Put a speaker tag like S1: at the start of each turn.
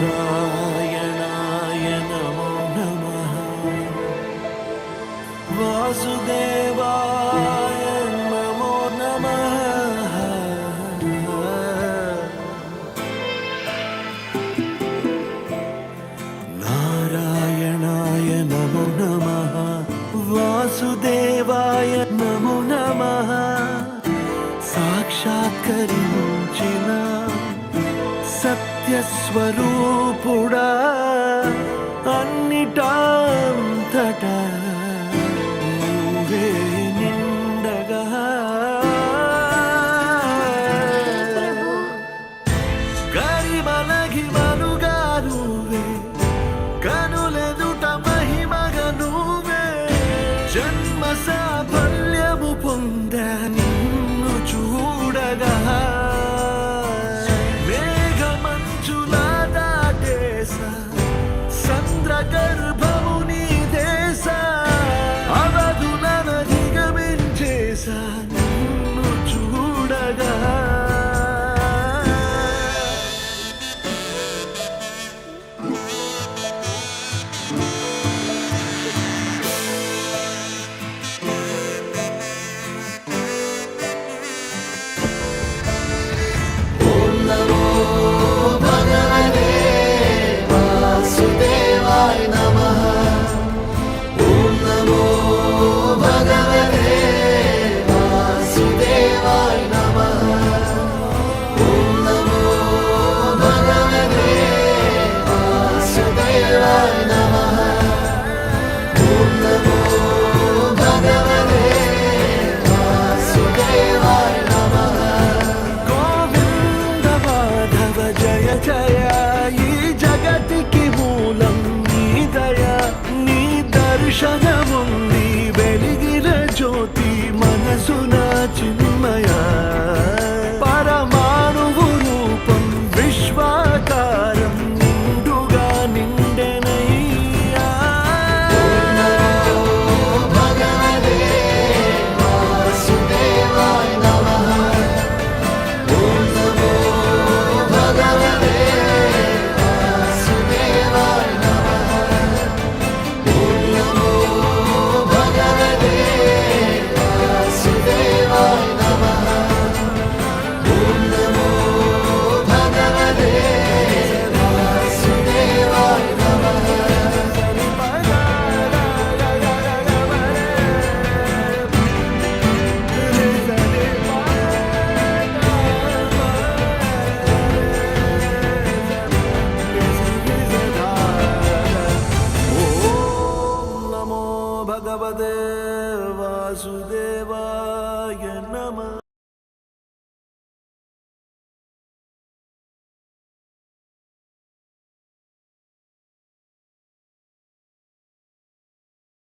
S1: नारायणाय नमो नमः वासुदेवाय नमो नमः नारायणाय नमो नमः वासुदेवाय नमो नमः साक्षात्कరించిన సత్యస్వరూపుడా అన్నిటంతటా నువ్వే నిండగా గరిమలగిమలుగా నువ్వే కనులెదుట మహిమగా నువ్వే జన్మ సాఫల్యము పొందా నిన్ను చూడగా సంద్రగర్భము నీ దేశ అవధులను దిగమించేసా నిన్ను చూడగా ఓం నమో భగవతే వాసుదేవాయ నమః ఓం నమో భగవతే వాసుదేవాయ నమః ఓం నమో భగవతే వాసుదేవాయ నమః ఓం నమో భగవతే వాసుదేవాయ నమః గోవింద మాధవ జయ జయ ఈ జగతికి మూలం నీ దయ నీ దర్శనముంది వెలిగిన జ్యోతి మనసున చిన్న